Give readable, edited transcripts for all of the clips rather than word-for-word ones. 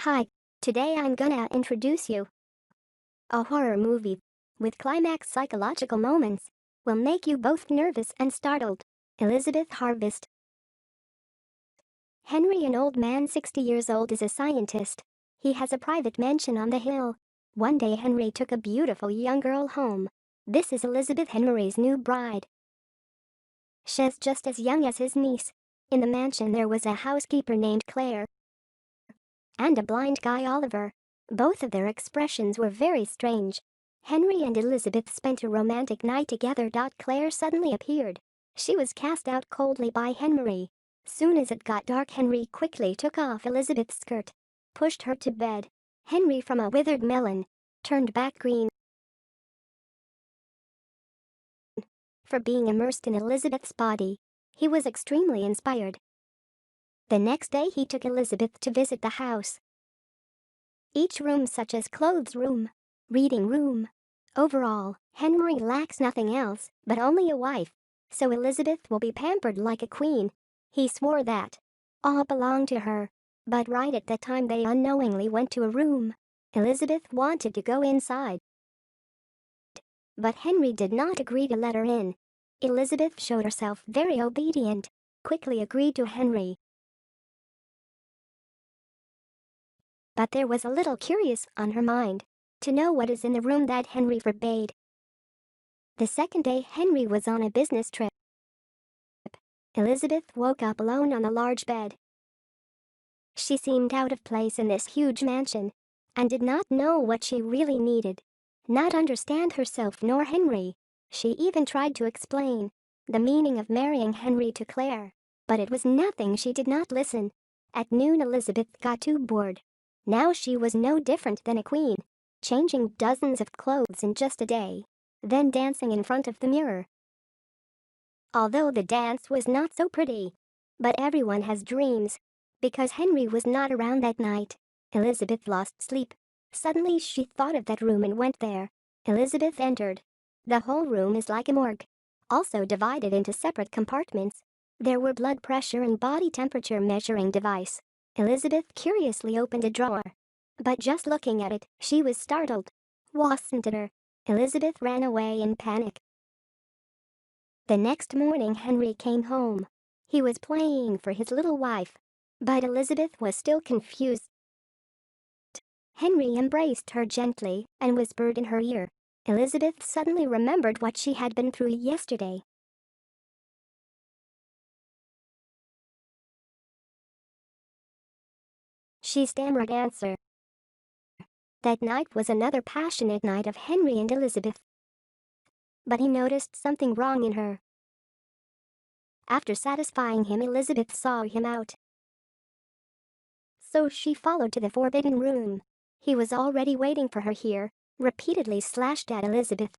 Hi, today I'm gonna introduce you a horror movie with climax psychological moments will make you both nervous and startled. Elizabeth Harvest. Henry, an old man 60 years old, is a scientist. He has a private mansion on the hill. One day Henry took a beautiful young girl home. This is Elizabeth, Henry's new bride. She's just as young as his niece. In the mansion there was a housekeeper named Claire and a blind guy, Oliver. Both of their expressions were very strange. Henry and Elizabeth spent a romantic night together. Claire suddenly appeared. She was cast out coldly by Henry. Soon as it got dark, Henry quickly took off Elizabeth's skirt, pushed her to bed. Henry, from a withered melon, turned back green for being immersed in Elizabeth's body. He was extremely inspired. The next day he took Elizabeth to visit the house. Each room, such as clothes room, reading room. Overall, Henry lacks nothing else but only a wife, so Elizabeth will be pampered like a queen. He swore that all belonged to her. But right at that time they unknowingly went to a room. Elizabeth wanted to go inside, but Henry did not agree to let her in. Elizabeth showed herself very obedient, quickly agreed to Henry. But there was a little curious on her mind, to know what is in the room that Henry forbade. The second day Henry was on a business trip. Elizabeth woke up alone on a large bed. She seemed out of place in this huge mansion, and did not know what she really needed. Not understand herself nor Henry. She even tried to explain the meaning of marrying Henry to Claire, but it was nothing. She did not listen. At noon Elizabeth got too bored. Now she was no different than a queen, changing dozens of clothes in just a day, then dancing in front of the mirror. Although the dance was not so pretty, but everyone has dreams. Because Henry was not around that night, Elizabeth lost sleep. Suddenly she thought of that room and went there. Elizabeth entered. The whole room is like a morgue, also divided into separate compartments. There were blood pressure and body temperature measuring device. Elizabeth curiously opened a drawer, but just looking at it, she was startled. Wasn't it her? Elizabeth ran away in panic. The next morning Henry came home. He was playing for his little wife, but Elizabeth was still confused. Henry embraced her gently and whispered in her ear. Elizabeth suddenly remembered what she had been through yesterday. She stammered answer. That night was another passionate night of Henry and Elizabeth. But he noticed something wrong in her. After satisfying him, Elizabeth saw him out. So she followed to the forbidden room. He was already waiting for her here, repeatedly slashed at Elizabeth.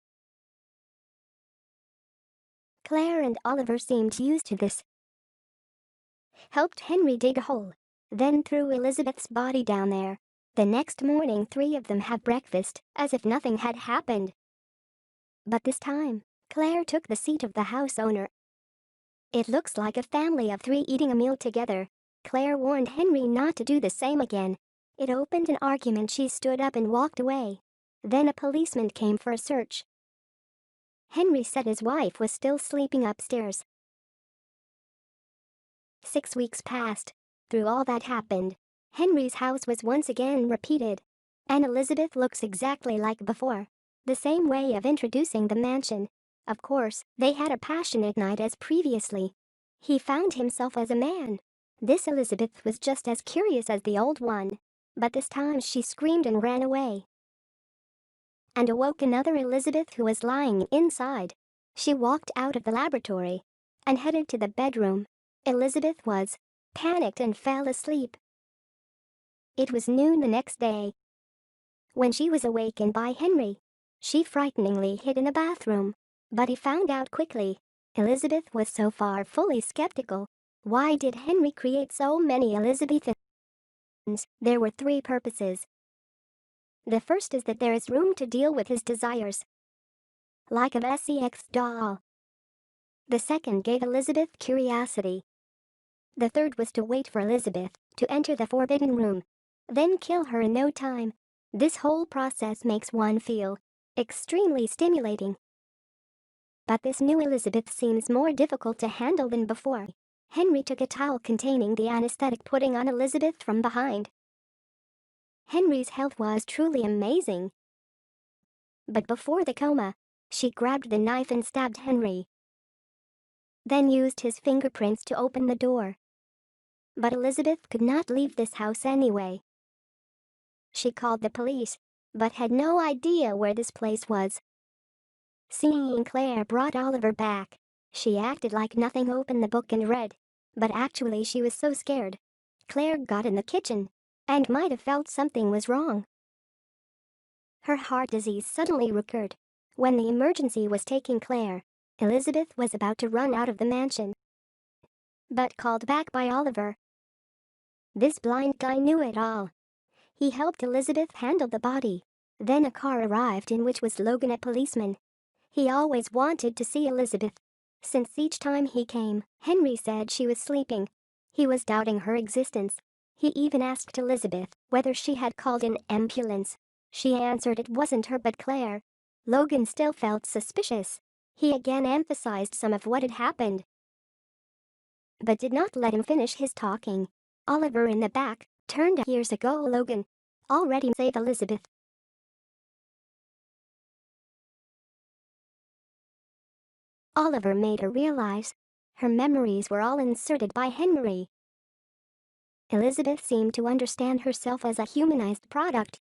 Claire and Oliver seemed used to this. Helped Henry dig a hole, then threw Elizabeth's body down there. The next morning, three of them had breakfast, as if nothing had happened. But this time, Claire took the seat of the house owner. It looks like a family of three eating a meal together. Claire warned Henry not to do the same again. It opened an argument. She stood up and walked away. Then a policeman came for a search. Henry said his wife was still sleeping upstairs. 6 weeks passed. Through all that happened, Henry's house was once again repeated, and Elizabeth looks exactly like before. The same way of introducing the mansion. Of course, they had a passionate night as previously. He found himself as a man. This Elizabeth was just as curious as the old one, but this time she screamed and ran away, and awoke another Elizabeth who was lying inside. She walked out of the laboratory and headed to the bedroom. Elizabeth was panicked and fell asleep. It was noon the next day when she was awakened by Henry. She frighteningly hid in the bathroom, but he found out quickly. Elizabeth was so far fully skeptical. Why did Henry create so many Elizabethans? There were three purposes. The first is that there is room to deal with his desires, like a sex doll. The second gave Elizabeth curiosity. The third was to wait for Elizabeth to enter the forbidden room. then kill her in no time. This whole process makes one feel extremely stimulating. But this new Elizabeth seems more difficult to handle than before. Henry took a towel containing the anesthetic, putting on Elizabeth from behind. Henry's health was truly amazing. But before the coma, she grabbed the knife and stabbed Henry, then used his fingerprints to open the door. But Elizabeth could not leave this house anyway. She called the police, but had no idea where this place was. Seeing Claire brought Oliver back, she acted like nothing, opened the book and read, but actually she was so scared. Claire got in the kitchen and might have felt something was wrong. Her heart disease suddenly recurred. When the emergency was taking Claire, Elizabeth was about to run out of the mansion, but called back by Oliver. This blind guy knew it all. He helped Elizabeth handle the body. Then a car arrived in which was Logan, a policeman. He always wanted to see Elizabeth. Since each time he came, Henry said she was sleeping. He was doubting her existence. He even asked Elizabeth whether she had called an ambulance. She answered it wasn't her but Claire. Logan still felt suspicious. He again emphasized some of what had happened, but did not let him finish his talking. Oliver in the back turned out. Years ago, Logan already saved Elizabeth. Oliver made her realize her memories were all inserted by Henry. Elizabeth seemed to understand herself as a humanized product,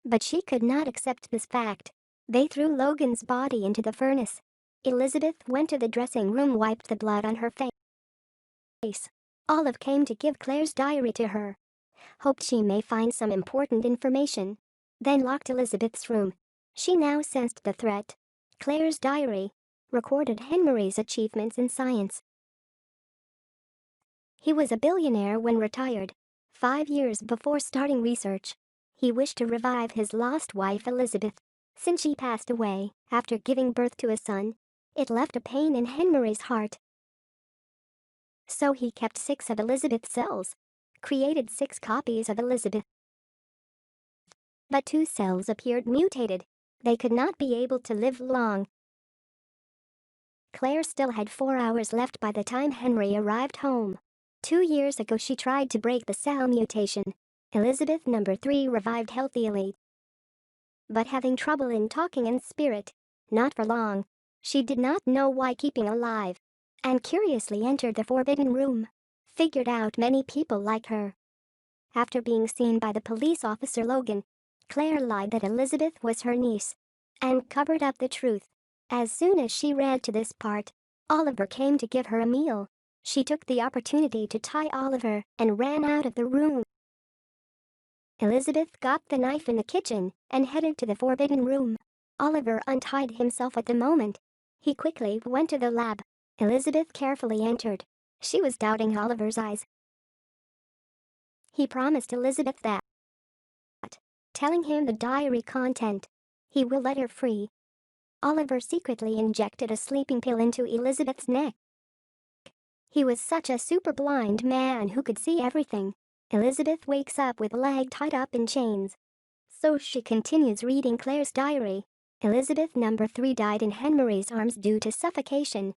but she could not accept this fact. They threw Logan's body into the furnace. Elizabeth went to the dressing room, wiped the blood on her face. Olive came to give Claire's diary to her, hoped she may find some important information, then locked Elizabeth's room. She now sensed the threat. Claire's diary recorded Henry's achievements in science. He was a billionaire when retired. 5 years before starting research, he wished to revive his lost wife Elizabeth. Since she passed away after giving birth to a son, it left a pain in Henry's heart. So he kept 6 of Elizabeth's cells, created 6 copies of Elizabeth. But 2 cells appeared mutated. They could not be able to live long. Claire still had 4 hours left by the time Henry arrived home. 2 years ago she tried to break the cell mutation. Elizabeth number 3 revived healthily, but having trouble in talking in spirit. Not for long. She did not know why keeping alive, and curiously entered the forbidden room. Figured out many people like her. After being seen by the police officer Logan, Claire lied that Elizabeth was her niece and covered up the truth. As soon as she read to this part, Oliver came to give her a meal. She took the opportunity to tie Oliver and ran out of the room. Elizabeth got the knife in the kitchen and headed to the forbidden room. Oliver untied himself at the moment. He quickly went to the lab. Elizabeth carefully entered. She was doubting Oliver's eyes. He promised Elizabeth that, telling him the diary content, he will let her free. Oliver secretly injected a sleeping pill into Elizabeth's neck. He was such a super blind man who could see everything. Elizabeth wakes up with a leg tied up in chains. So she continues reading Claire's diary. Elizabeth number 3 died in Henry's arms due to suffocation.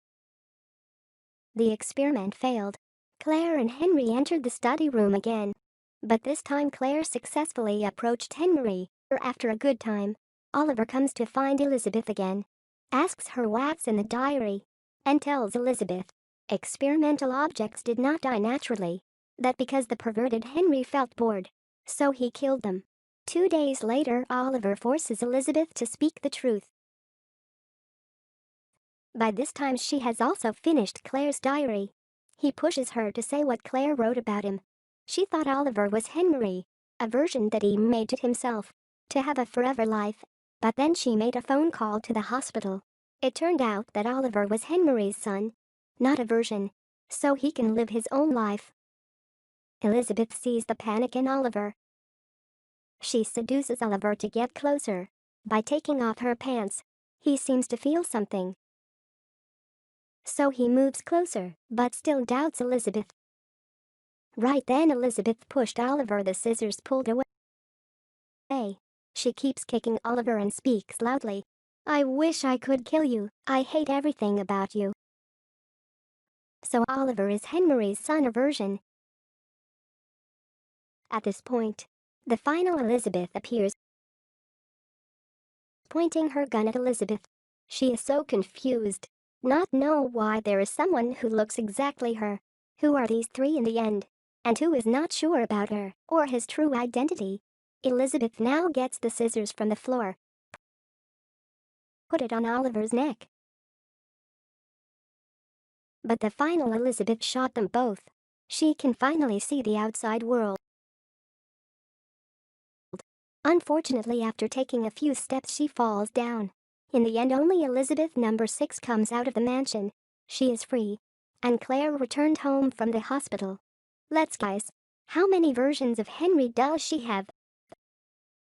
The experiment failed. Claire and Henry entered the study room again. But this time Claire successfully approached Henry. After a good time, Oliver comes to find Elizabeth again, asks her what's in the diary, and tells Elizabeth experimental objects did not die naturally, that because the perverted Henry felt bored, so he killed them. 2 days later, Oliver forces Elizabeth to speak the truth. By this time she has also finished Claire's diary. He pushes her to say what Claire wrote about him. She thought Oliver was Henry, a version that he made to himself, to have a forever life. But then she made a phone call to the hospital. It turned out that Oliver was Henry's son, not a version, so he can live his own life. Elizabeth sees the panic in Oliver. She seduces Oliver to get closer. By taking off her pants, he seems to feel something. So he moves closer, but still doubts Elizabeth. Right then Elizabeth pushed Oliver. The scissors pulled away. She keeps kicking Oliver and speaks loudly. I wish I could kill you. I hate everything about you. So Oliver is Henry's son or version. At this point, the final Elizabeth appears, pointing her gun at Elizabeth. She is so confused, not know why there is someone who looks exactly her. Who are these three in the end? And who is not sure about her or his true identity? Elizabeth now gets the scissors from the floor, put it on Oliver's neck. But the final Elizabeth shot them both. She can finally see the outside world. Unfortunately, after taking a few steps, she falls down. In the end, only Elizabeth number 6 comes out of the mansion. She is free, and Claire returned home from the hospital. Let's guess, how many versions of Henry does she have?